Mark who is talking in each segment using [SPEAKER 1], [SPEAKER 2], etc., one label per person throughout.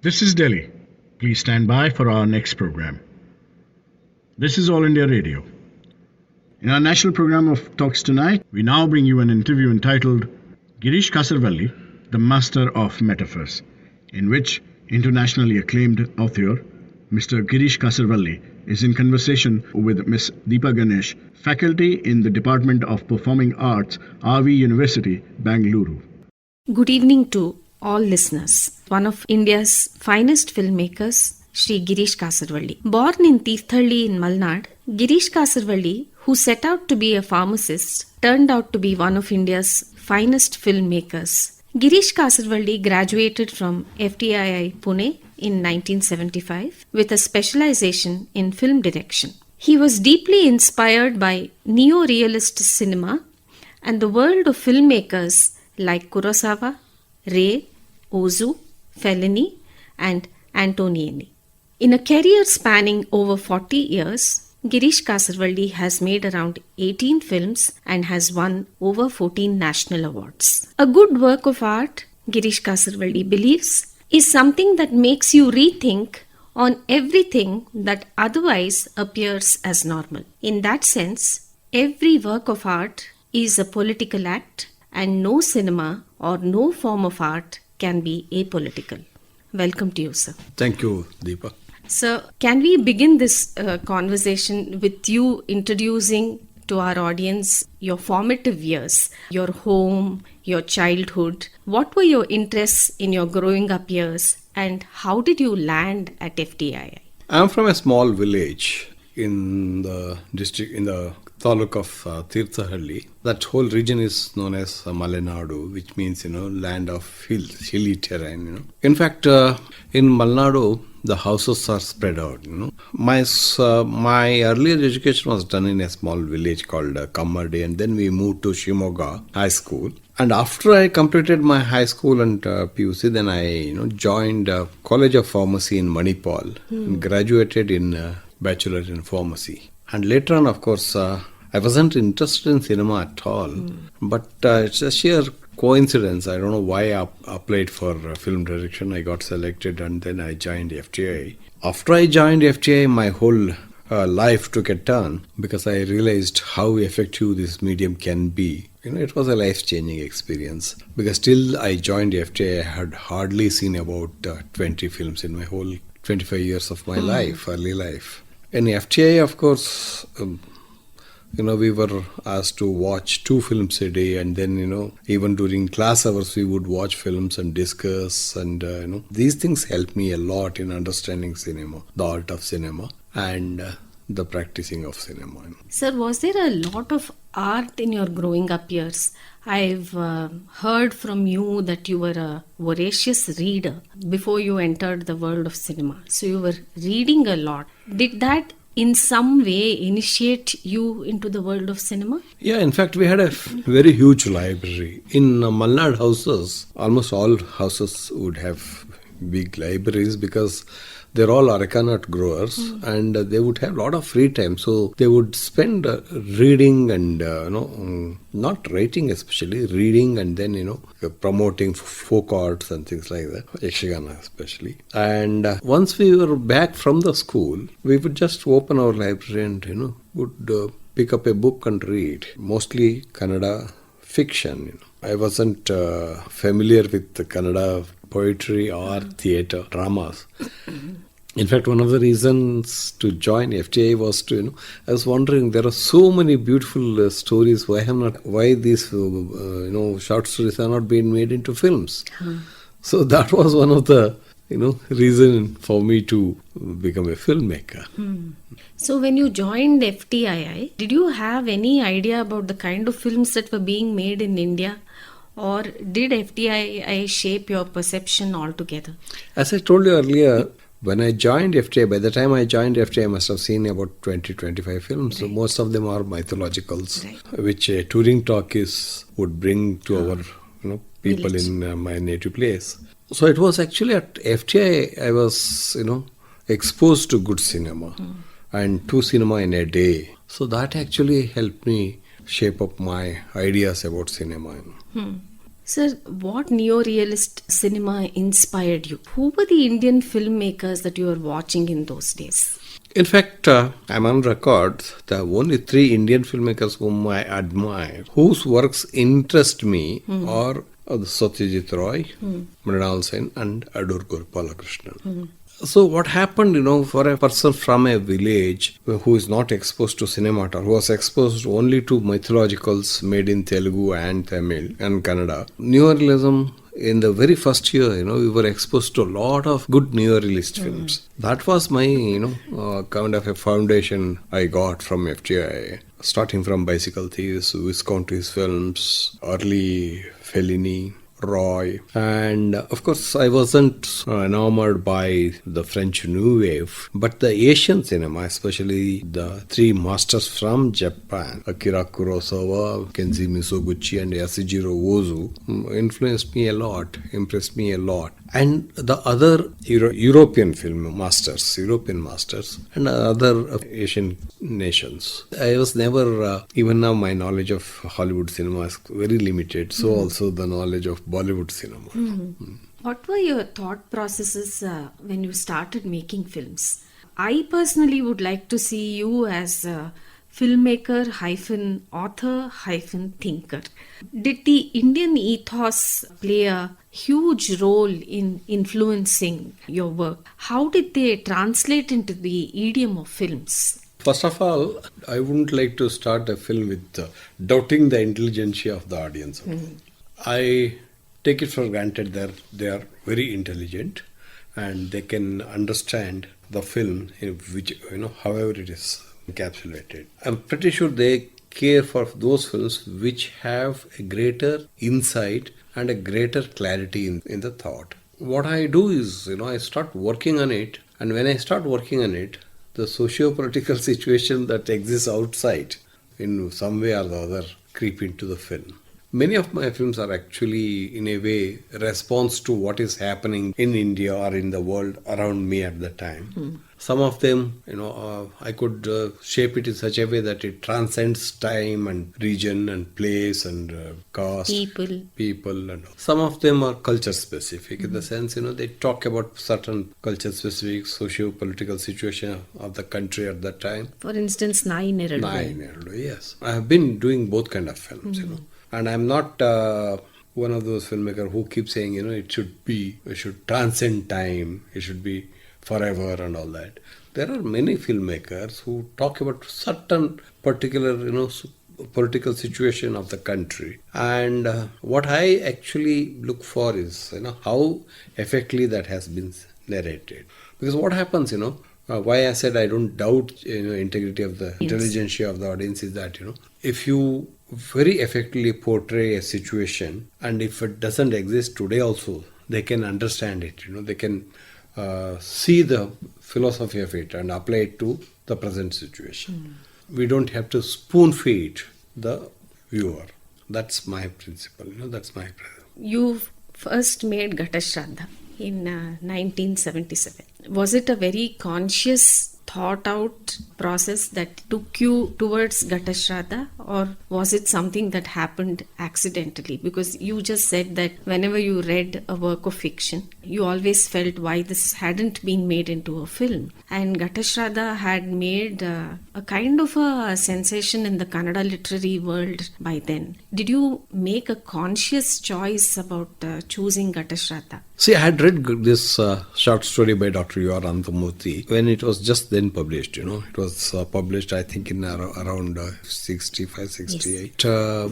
[SPEAKER 1] This is Delhi. Please stand by for our next program. This is All India Radio. In our national program of talks tonight, we now bring you an interview entitled Girish Kasaravalli, the Master of Metaphors, in which internationally acclaimed author Mr. Girish Kasaravalli is in conversation with Ms. Dweepa Ganesh, faculty in the Department of Performing Arts, RV University, Bengaluru.
[SPEAKER 2] Good evening to all listeners. One of India's finest filmmakers, Shri Girish Kasaravalli. Born in Tirthalli in Malnad, Girish Kasaravalli, who set out to be a pharmacist, turned out to be one of India's finest filmmakers. Girish Kasaravalli graduated from FTII Pune in 1975 with a specialization in film direction. He was deeply inspired by Neorealist Cinema and the world of filmmakers like Kurosawa, Ray, Ozu, Fellini and Antonioni. In a career spanning over 40 years, Girish Kasaravalli has made around 18 films and has won over 14 national awards. A good work of art, Girish Kasaravalli believes, is something that makes you rethink on everything that otherwise appears as normal. In that sense, every work of art is a political act and no cinema or no form of art can be apolitical. Welcome to you, sir.
[SPEAKER 3] Thank you, Deepa.
[SPEAKER 2] Sir, can we begin this conversation with you introducing to our audience your formative years, your home, your childhood? What were your interests in your growing up years and how did you land at FTII?
[SPEAKER 3] I'm from a small village in the district, in the taluk of Tirthalli. That whole region is known as Malenadu, which means, land of hills, hilly terrain, In fact, in Malenadu, the houses are spread out, My earlier education was done in a small village called Kammadi, and then we moved to Shimoga High School. And after I completed my high school and PUC, then I joined College of Pharmacy in Manipal and graduated in Bachelor in Pharmacy. And later on, of course, I wasn't interested in cinema at all. But it's a sheer coincidence. I don't know why I applied for film direction. I got selected and then I joined FTI. After I joined FTI, my whole life took a turn because I realized how effective this medium can be. It was a life-changing experience because till I joined FTI, I had hardly seen about 20 films in my whole 25 years of my life, early life. In FTI, of course, we were asked to watch 2 films a day, and then, even during class hours, we would watch films and discuss, and, these things helped me a lot in understanding cinema, the art of cinema, and the practicing of cinema.
[SPEAKER 2] Sir, was there a lot of art in your growing up years? I've heard from you that you were a voracious reader before you entered the world of cinema. So you were reading a lot. Did that in some way initiate you into the world of cinema?
[SPEAKER 3] Yeah, in fact, we had a very huge library. In Malnad houses, almost all houses would have big libraries because they're all arecanut growers and they would have a lot of free time. So they would spend reading and, not writing especially, reading and then, promoting folk arts and things like that, Yakshagana especially. And once we were back from the school, we would just open our library and, would pick up a book and read, mostly Kannada fiction. I wasn't familiar with the Kannada poetry or theatre, dramas. In fact, one of the reasons to join FTI was to, I was wondering, there are so many beautiful stories. Why these, short stories are not being made into films? So that was one of the, reason for me to become a filmmaker.
[SPEAKER 2] So when you joined FTII, did you have any idea about the kind of films that were being made in India? Or did FTII shape your perception altogether? As
[SPEAKER 3] I told you earlier, when I joined FTI, by the time I joined FTI, I must have seen about 20-25 films. Right. So most of them are mythologicals, which a touring talkies would bring to our people village. In my native place. So it was actually at FTI I was, exposed to good cinema and 2 cinema in a day. So that actually helped me shape up my ideas about cinema.
[SPEAKER 2] Sir, what neorealist cinema inspired you? Who were the Indian filmmakers that you were watching in those days?
[SPEAKER 3] In fact, I'm on record, the only 3 Indian filmmakers whom I admire, whose works interest me, are Satyajit Roy, Mrinal Sen, and Adur Gopalakrishnan. So what happened, for a person from a village who is not exposed to cinema or who was exposed only to mythologicals made in Telugu and Tamil and Kannada, neorealism, in the very first year, we were exposed to a lot of good neorealist films. That was my, kind of a foundation I got from FTII. Starting from Bicycle Thieves, Visconti's films, early Fellini, Roy, and of course I wasn't enamored by the French New Wave, but the Asian cinema, especially the 3 masters from Japan, Akira Kurosawa, Kenji Misoguchi, and Yasujiro Ozu, influenced me a lot, impressed me a lot. And the other European masters, and other Asian nations. I was never, even now my knowledge of Hollywood cinema is very limited, so also the knowledge of Bollywood cinema.
[SPEAKER 2] What were your thought processes when you started making films? I personally would like to see you as a filmmaker author thinker. Did the Indian ethos play a huge role in influencing your work? How did they translate into the idiom of films?
[SPEAKER 3] First of all, I wouldn't like to start a film with doubting the intelligentsia of the audience. I take it for granted that they are very intelligent and they can understand the film, which however it is encapsulated. I'm pretty sure they care for those films which have a greater insight and a greater clarity in the thought. What I do is, I start working on it, and when I start working on it, the socio-political situation that exists outside in some way or the other creep into the film. Many of my films are actually, in a way, a response to what is happening in India or in the world around me at the time. Some of them, I could shape it in such a way that it transcends time and region and place and caste, people. And some of them are culture specific in the sense, they talk about certain culture specific socio-political situation of the country at that time.
[SPEAKER 2] For instance, Nai
[SPEAKER 3] Nerudu, yes. I have been doing both kind of films, And I'm not one of those filmmakers who keep saying, it should transcend time, it should be forever and all that. There are many filmmakers who talk about certain particular, political situation of the country. And what I actually look for is, how effectively that has been narrated. Because what happens, why I said I don't doubt, integrity of the intelligentsia of the audience is that, if you very effectively portray a situation, and if it doesn't exist today also, they can understand it, they can see the philosophy of it and apply it to the present situation. We don't have to spoon feed the viewer. That's my principle, that's my principle.
[SPEAKER 2] You first made Ghatashraddha in 1977. Was it a very conscious, thought out process that took you towards Ghatashraddha, or was it something that happened accidentally? Because you just said that whenever you read a work of fiction, you always felt why this hadn't been made into a film. And Ghatashraddha had made a kind of a sensation in the Kannada literary world by then. Did you make a conscious choice about choosing Ghatashraddha?
[SPEAKER 3] See, I had read this short story by Dr. U.R. Ananthamurthy when it was just then published, It was published, I think, in around 65, 68.
[SPEAKER 2] Yes.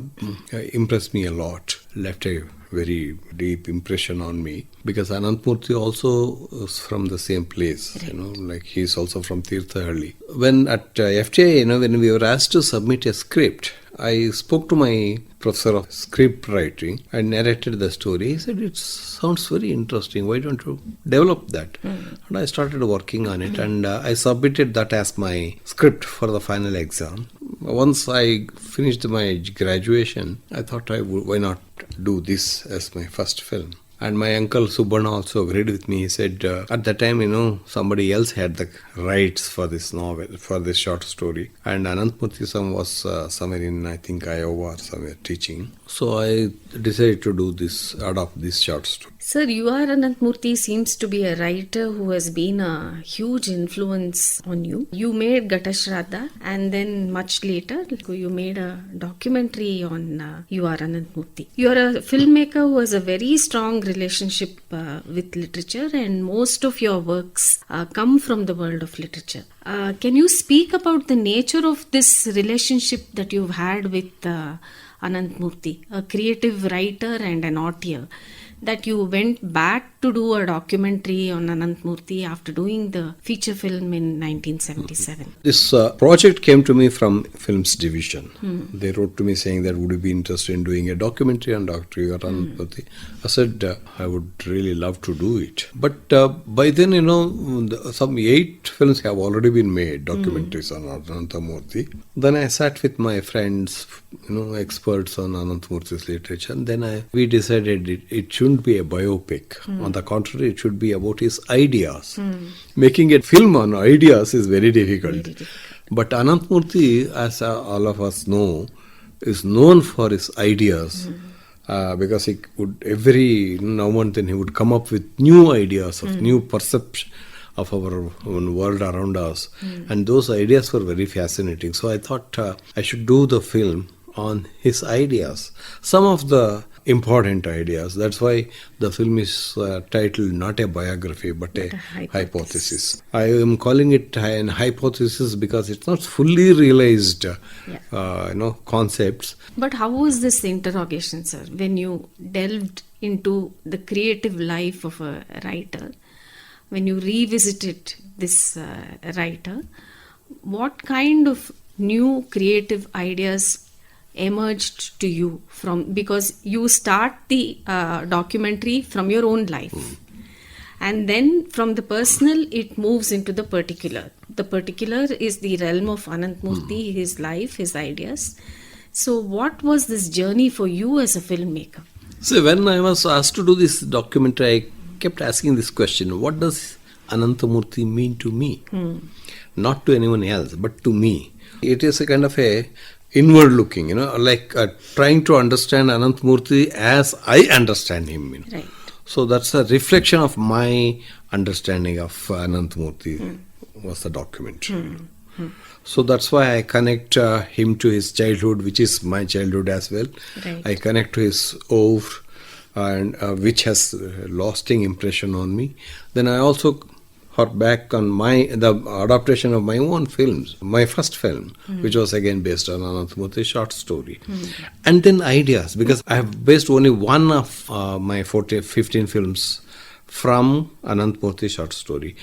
[SPEAKER 3] It impressed me a lot, left a very deep impression on me. Because Ananthamurthy also is from the same place,
[SPEAKER 2] right.
[SPEAKER 3] He's also from Tirthahalli. When at FTII, when we were asked to submit a script, I spoke to my professor of script writing and narrated the story. He said, it sounds very interesting. Why don't you develop that? And I started working on it, and I submitted that as my script for the final exam. Once I finished my graduation, I thought why not do this as my first film? And my uncle Subbarna also agreed with me. He said, at that time, somebody else had the rights for this novel, for this short story. And Anantmurthy was somewhere in, I think, Iowa or somewhere teaching. So I decided to adopt this short story.
[SPEAKER 2] Sir, U.R. Anantmurthy seems to be a writer who has been a huge influence on you. You made Ghatashraddha, and then much later you made a documentary on U.R. Anantmurthy. You are a filmmaker who has a very strong relationship with literature, and most of your works come from the world of literature. Can you speak about the nature of this relationship that you've had with Anantmurthy, a creative writer and an auteur, that you went back to do a documentary on Anantmurthy after doing the feature film in 1977?
[SPEAKER 3] This project came to me from Films Division. They wrote to me saying that would you be interested in doing a documentary on Dr. Anantmurthy? I said, I would really love to do it. But by then, some 8 films have already been made, documentaries on Anantmurthy. Then I sat with my friends, experts on Anantmurthy's literature, and then we decided it shouldn't be a biopic. On the contrary, it should be about his ideas. Making a film on ideas is very difficult. But Anantmurthy, as all of us know, is known for his ideas. Because he would every now and then he would come up with new ideas of new perception of our own world around us, and those ideas were very fascinating. So I thought I should do the film on his ideas, some of the important ideas. That's why the film is titled not a biography but a hypothesis. I am calling it an hypothesis because it's not fully realized concepts.
[SPEAKER 2] But how was this interrogation, sir, when you delved into the creative life of a writer? When you revisited this writer, what kind of new creative ideas emerged to you from, because you start the documentary from your own life, and then from the personal it moves into the particular. The particular is the realm of Anantmurthy, his life, his ideas. So what was this journey for you as a filmmaker?
[SPEAKER 3] So when I was asked to do this documentary, I kept asking this question: what does Anantmurthy mean to me? Not to anyone else, but to me. It is a kind of a inward looking, like trying to understand Anantmurthy as I understand him.
[SPEAKER 2] Right.
[SPEAKER 3] So that's a reflection of my understanding of Anantmurthy was the documentary. So that's why I connect him to his childhood, which is my childhood as well.
[SPEAKER 2] Right.
[SPEAKER 3] I connect to his oeuvre, and which has a lasting impression on me. Then I also hark back on the adaptation of my own films, my first film, which was again based on Anantmurthy's short story. And then ideas, because I have based only one of my 15 films from Anantmurthy's short story.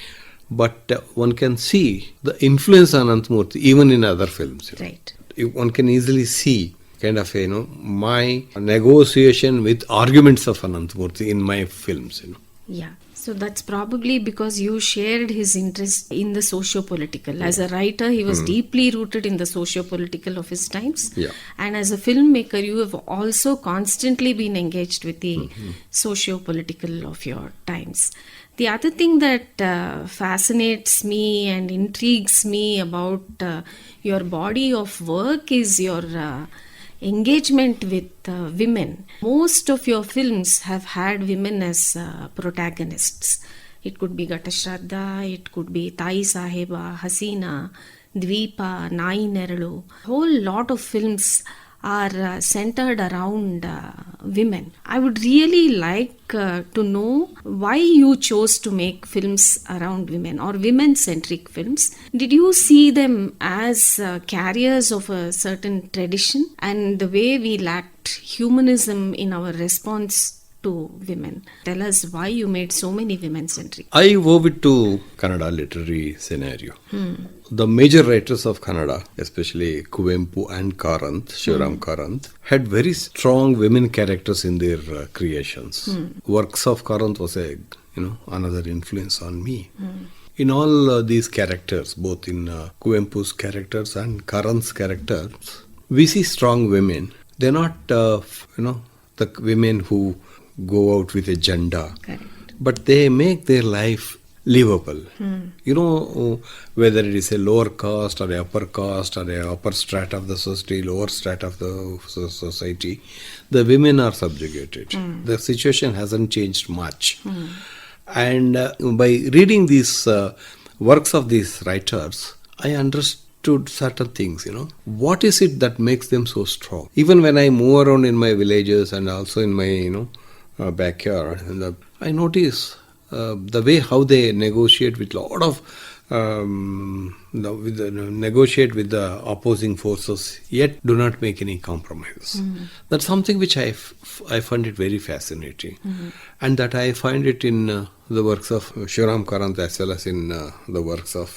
[SPEAKER 3] But one can see the influence of Anantmurthy even in other films.
[SPEAKER 2] Right.
[SPEAKER 3] One can easily see kind of my negotiation with arguments of Anantmurthy in my films.
[SPEAKER 2] Yeah. So that's probably because you shared his interest in the socio-political. As a writer, he was deeply rooted in the socio-political of his times.
[SPEAKER 3] Yeah.
[SPEAKER 2] And as a filmmaker, you have also constantly been engaged with the socio-political of your times. The other thing that fascinates me and intrigues me about your body of work is your engagement with women. Most of your films have had women as protagonists. It could be Ghatashraddha, it could be Saheba, Hasina, Dweepa, Nai Neralu. A whole lot of films are centered around women. I would really like to know why you chose to make films around women or women-centric films. Did you see them as carriers of a certain tradition, and the way we lacked humanism in our response to women? Tell us why you made so many women-centric.
[SPEAKER 3] I owe it to Kannada literary scenario. The major writers of Kannada, especially Kuvempu and Shivaram Karanth, had very strong women characters in their creations. Works of Karanth was another influence on me. In all these characters, both in Kuvempu's characters and Karanth's characters, we see strong women. They're not, the women who go out with a agenda.
[SPEAKER 2] Correct.
[SPEAKER 3] But they make their life livable. Whether it is a lower caste or a upper caste or a upper strata of the society, lower strata of the society, the women are subjugated. The situation hasn't changed much. And by reading these works of these writers, I understood certain things, What is it that makes them so strong? Even when I move around in my villages and also in my, backyard, I notice the way how they negotiate with a lot of negotiate with the opposing forces, yet do not make any compromise. That's something which I find it very fascinating, and that I find it in the works of Shivaram Karant as well as in the works of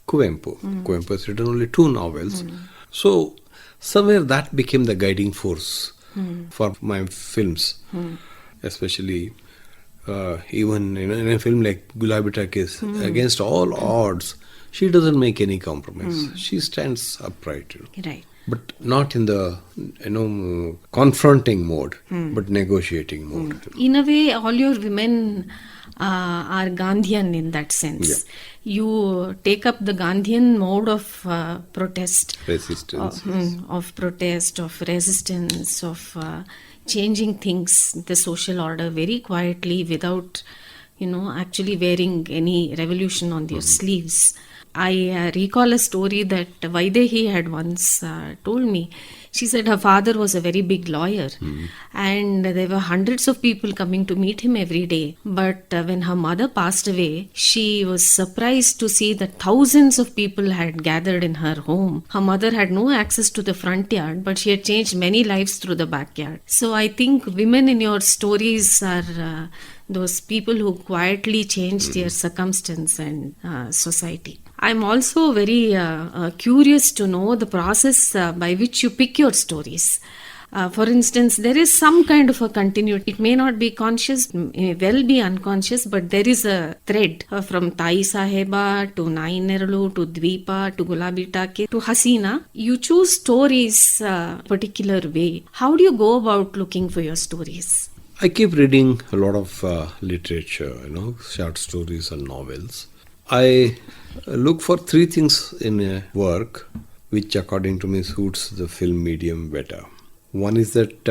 [SPEAKER 3] Kuvempu. Kuvempu has written only 2 novels, so somewhere that became the guiding force for my films, especially. Even in a film like Gulabi Takis, against all odds, she doesn't make any compromise. She stands upright.
[SPEAKER 2] Right.
[SPEAKER 3] But not in the confronting mode, but negotiating mode.
[SPEAKER 2] In a way, all your women are Gandhian in that sense.
[SPEAKER 3] Yeah.
[SPEAKER 2] You take up the Gandhian mode of protest,
[SPEAKER 3] Resistance.
[SPEAKER 2] of protest, of resistance, of changing things, the social order very quietly without, actually wearing any revolution on your sleeves. I recall a story that Vaidehi had once told me. She said her father was a very big lawyer and there were hundreds of people coming to meet him every day. But when her mother passed away, she was surprised to see that thousands of people had gathered in her home. Her mother had no access to the front yard, but she had changed many lives through the backyard. So I think women in your stories are those people who quietly changed their circumstance and society. I'm also very curious to know the process by which you pick your stories. For instance, there is some kind of a continuity. It may not be conscious, may well be unconscious, but there is a thread from Tai Saheba to Nai Neralu to Dweepa to Gulabi Take to Hasina. You choose stories particular way. How do you go about looking for your stories?
[SPEAKER 3] I keep reading a lot of literature, short stories and novels. I look for 3 things in a work which according to me suits the film medium better. One is that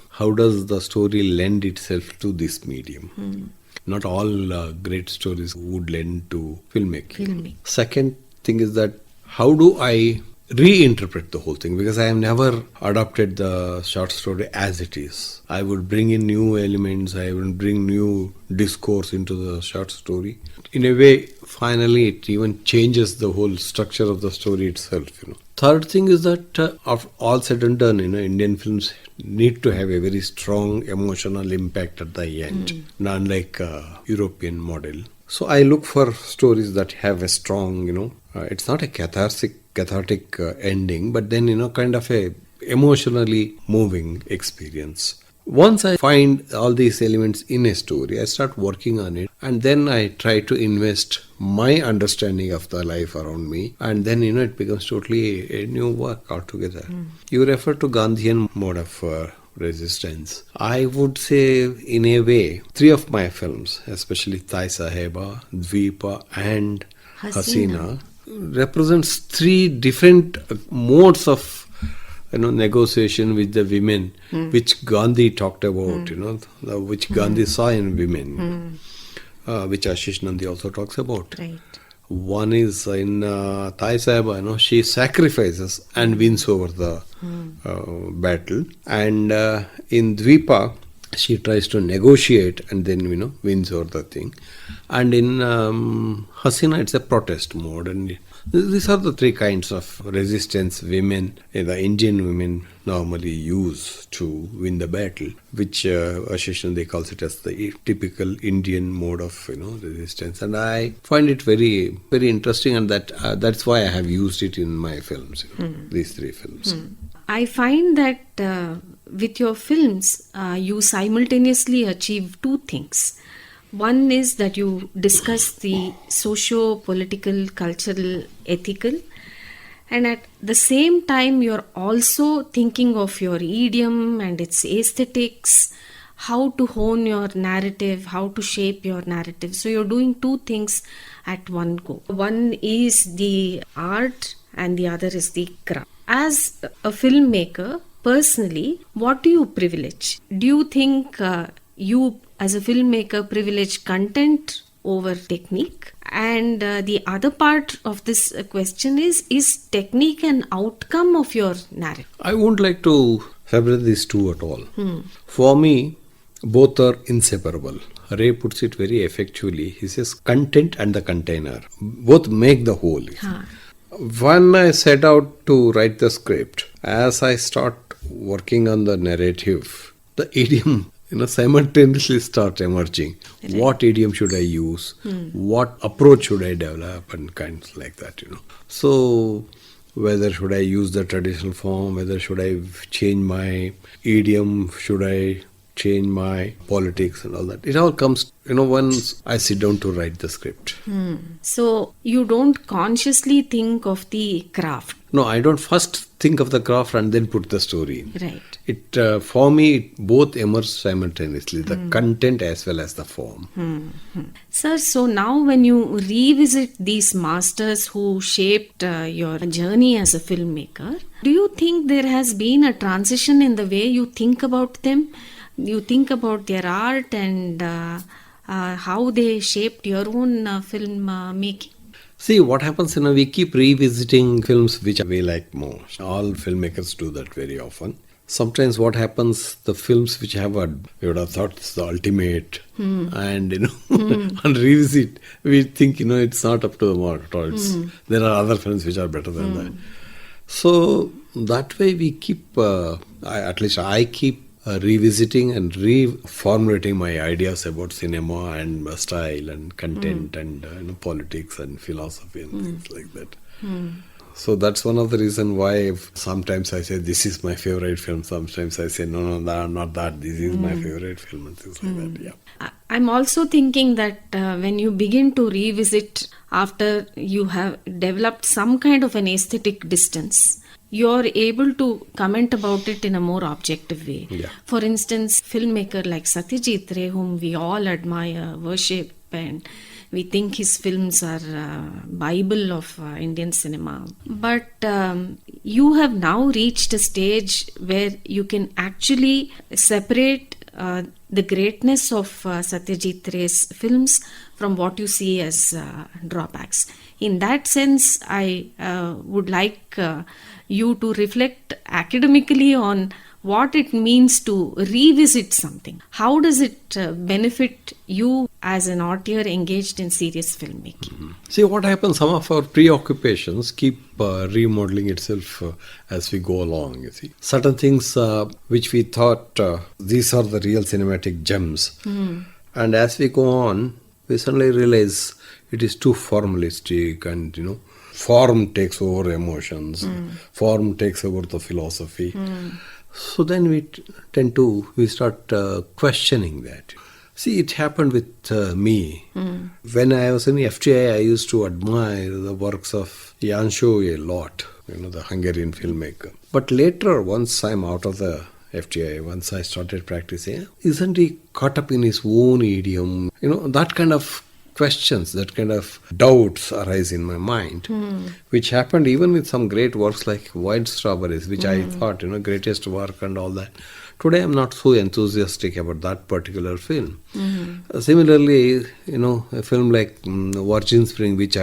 [SPEAKER 3] how does the story lend itself to this medium? Not all great stories would lend to filmmaking. Second thing is that how do I reinterpret the whole thing, because I have never adopted the short story as it is. I would bring in new elements, I would bring new discourse into the short story. In a way, finally it even changes the whole structure of the story itself. Third thing is that of all said and done, Indian films need to have a very strong emotional impact at the end, not like European model. So I look for stories that have a strong, it's not a cathartic ending, but then, kind of a emotionally moving experience. Once I find all these elements in a story, I start working on it, and then I try to invest my understanding of the life around me, and then, it becomes totally a new work altogether. You refer to Gandhian mode of resistance. I would say, in a way, 3 of my films, especially Tai Saheba, Dweepa and Hasina, represents 3 different modes of negotiation with the women, which Gandhi talked about, which Gandhi saw in women, which Ashish Nandy also talks about.
[SPEAKER 2] Right.
[SPEAKER 3] One is in Tai Saheba, she sacrifices and wins over the battle, and in Dweepa, she tries to negotiate and then wins over the thing, and in Hasina it's a protest mode. And these are the 3 kinds of resistance women, the Indian women normally use to win the battle, which Ashish Nandy calls it as the typical Indian mode of resistance, and I find it very, very interesting, and that's why I have used it in my films, these 3 films.
[SPEAKER 2] I find that with your films, you simultaneously achieve 2 things. One is that you discuss the socio-political, cultural, ethical, and at the same time you're also thinking of your idiom and its aesthetics, how to hone your narrative, how to shape your narrative. So you're doing two things at one go. One is the art and the other is the craft. As a filmmaker, personally, what do you privilege? Do you think you as a filmmaker privilege content over technique? And the other part of this question is technique an outcome of your narrative?
[SPEAKER 3] I won't like to separate these two at all. For me, both are inseparable. Ray puts it very effectually. He says content and the container both make the whole. When I set out to write the script, as I start working on the narrative, the idiom simultaneously start emerging. Right. What idiom should I use? What approach should I develop? And kinds like that, So, whether should I use the traditional form? Whether should I change my idiom? Should I change my politics and all that? It all comes, once I sit down to write the script.
[SPEAKER 2] So, you don't consciously think of the craft?
[SPEAKER 3] No, I don't first think of the craft and then put the story in.
[SPEAKER 2] Right.
[SPEAKER 3] It for me, it both emerge simultaneously, the content as well as the form.
[SPEAKER 2] Sir, so now when you revisit these masters who shaped your journey as a filmmaker, do you think there has been a transition in the way you think about them? You think about their art and how they shaped your own film making?
[SPEAKER 3] See, what happens, we keep revisiting films which we like most. All filmmakers do that very often. Sometimes what happens, the films which have we would have thought it's the ultimate, and, on revisit, we think, it's not up to the mark at all. There are other films which are better than that. So, that way we keep, at least I keep revisiting and reformulating my ideas about cinema and style and content and politics and philosophy and things like that. So that's one of the reasons why sometimes I say this is my favorite film, sometimes I say no, not that, this is my favorite film and things like that. Yeah.
[SPEAKER 2] I'm also thinking that when you begin to revisit after you have developed some kind of an aesthetic distance, you're able to comment about it in a more objective way.
[SPEAKER 3] Yeah.
[SPEAKER 2] For instance, filmmaker like Satyajit Ray, whom we all admire, worship, and we think his films are Bible of Indian cinema. But you have now reached a stage where you can actually separate the greatness of Satyajit Ray's films from what you see as drawbacks. In that sense, I would like you to reflect academically on what it means to revisit something. How does it benefit you as an auteur engaged in serious filmmaking?
[SPEAKER 3] See, what happens, some of our preoccupations keep remodeling itself as we go along, you see. Certain things which we thought these are the real cinematic gems. And as we go on, we suddenly realize it is too formalistic and, form takes over emotions, form takes over the philosophy. So then we start questioning that. See, it happened with me. When I was in FTII, I used to admire the works of Jansho a lot, the Hungarian filmmaker. But later, once I'm out of the FTII, once I started practicing, isn't he caught up in his own idiom? That kind of questions, that kind of doubts arise in my mind, which happened even with some great works like White Strawberries, which I thought, greatest work and all that. Today I'm not so enthusiastic about that particular film. Similarly, a film like Virgin Spring, which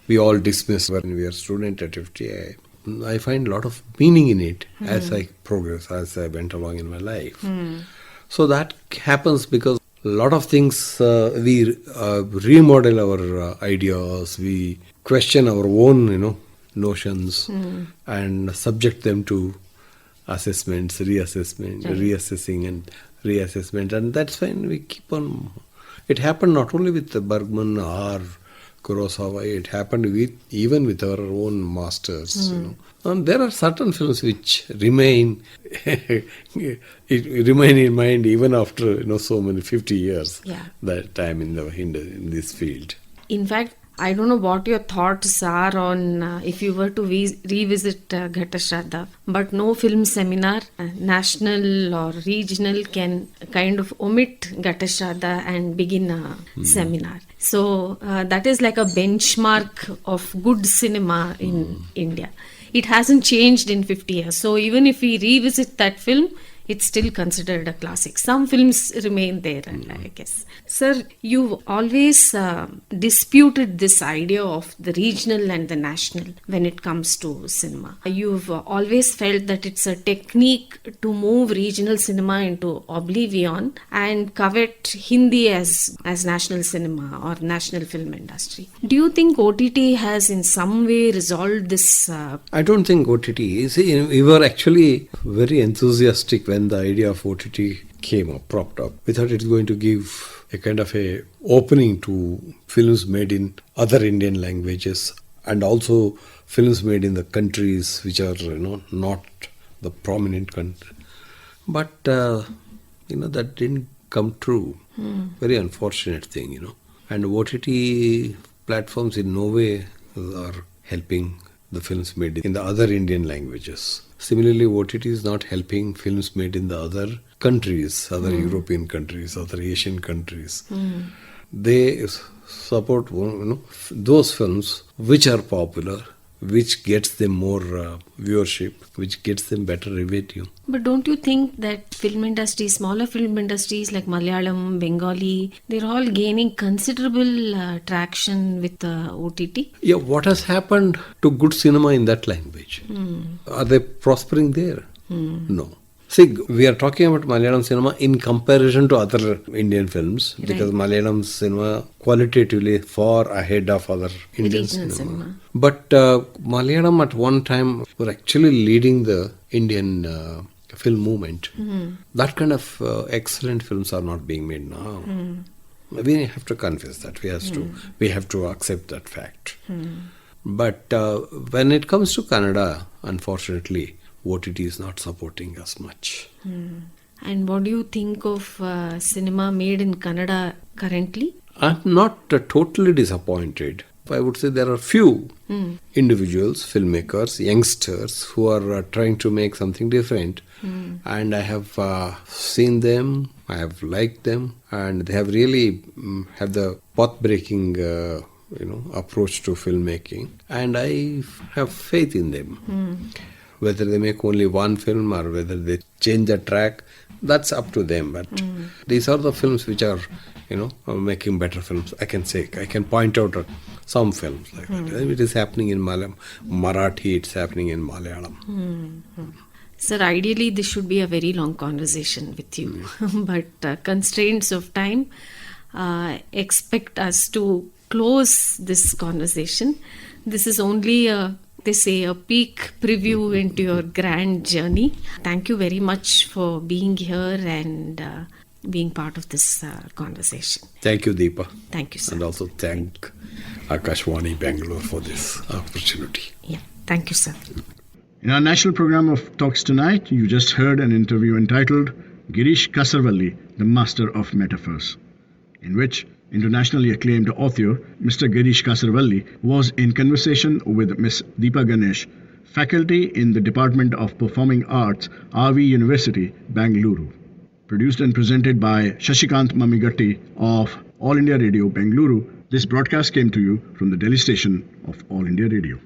[SPEAKER 3] we all dismissed when we were student at FTI, I find a lot of meaning in it as I progress, as I went along in my life. So that happens because a lot of things we remodel our ideas, we question our own, notions and subject them to assessments, reassessing and reassessment. And that's when we keep on. It happened not only with Bergman or Kurosawa, it happened even with our own masters. And there are certain films which remain in mind even after so many 50 years that time in this field.
[SPEAKER 2] In fact, I don't know what your thoughts are on if you were to revisit Ghatashraddha, but no film seminar, national or regional, can kind of omit Ghatashraddha and begin a seminar. So that is like a benchmark of good cinema in India. It hasn't changed in 50 years. So even if we revisit that film, it's still considered a classic. Some films remain there, I guess. Sir, you've always disputed this idea of the regional and the national when it comes to cinema. You've always felt that it's a technique to move regional cinema into oblivion and covet Hindi as national cinema or national film industry. Do you think OTT has in some way resolved this?
[SPEAKER 3] I don't think OTT. See, we were actually very enthusiastic when the idea of OTT came up, propped up. We thought it's going to give a kind of a opening to films made in other Indian languages and also films made in the countries which are, not the prominent country. But, that didn't come true. Very unfortunate thing, And OTT platforms in no way are helping the films made in the other Indian languages. Similarly, OTT is not helping films made in the other countries, other European countries, other Asian countries. They support those films which are popular, which gets them more viewership, which gets them better revenue.
[SPEAKER 2] But don't you think that film industries, smaller film industries like Malayalam, Bengali, they're all gaining considerable traction with OTT?
[SPEAKER 3] Yeah, what has happened to good cinema in that language? Are they prospering there? No. See, we are talking about Malayalam cinema in comparison to other Indian films, because Malayalam cinema qualitatively far ahead of other Indian cinema. But Malayalam at one time were actually leading the Indian film movement. That kind of excellent films are not being made now. We have to confess that. We have to accept that fact. But when it comes to Kannada, unfortunately, OTT is not supporting us much.
[SPEAKER 2] And what do you think of cinema made in Kannada currently?
[SPEAKER 3] I'm not totally disappointed. I would say there are few individuals, filmmakers, youngsters who are trying to make something different. And I have seen them, I have liked them, and they have really have the path-breaking approach to filmmaking. And I have faith in them. Whether they make only one film or whether they change the track, that's up to them. But these are the films which are, making better films. I can point out some films like that. It is happening in Marathi, it's happening in Malayalam.
[SPEAKER 2] Sir, ideally this should be a very long conversation with you. But constraints of time expect us to close this conversation. This is only a peek preview into your grand journey. Thank you very much for being here and being part of this conversation.
[SPEAKER 3] Thank you, Dweepa.
[SPEAKER 2] Thank you, sir.
[SPEAKER 3] And also thank Akashvani Bangalore for this opportunity.
[SPEAKER 2] Yeah, thank you, sir.
[SPEAKER 1] In our national program of talks tonight, you just heard an interview entitled Girish Kasaravalli, the Master of Metaphors, in which internationally acclaimed author Mr. Girish Kasaravalli was in conversation with Ms. Dweepa Ganesh, faculty in the Department of Performing Arts, RV University, Bengaluru. Produced and presented by Shashikant Mamigatti of All India Radio, Bengaluru, this broadcast came to you from the Delhi station of All India Radio.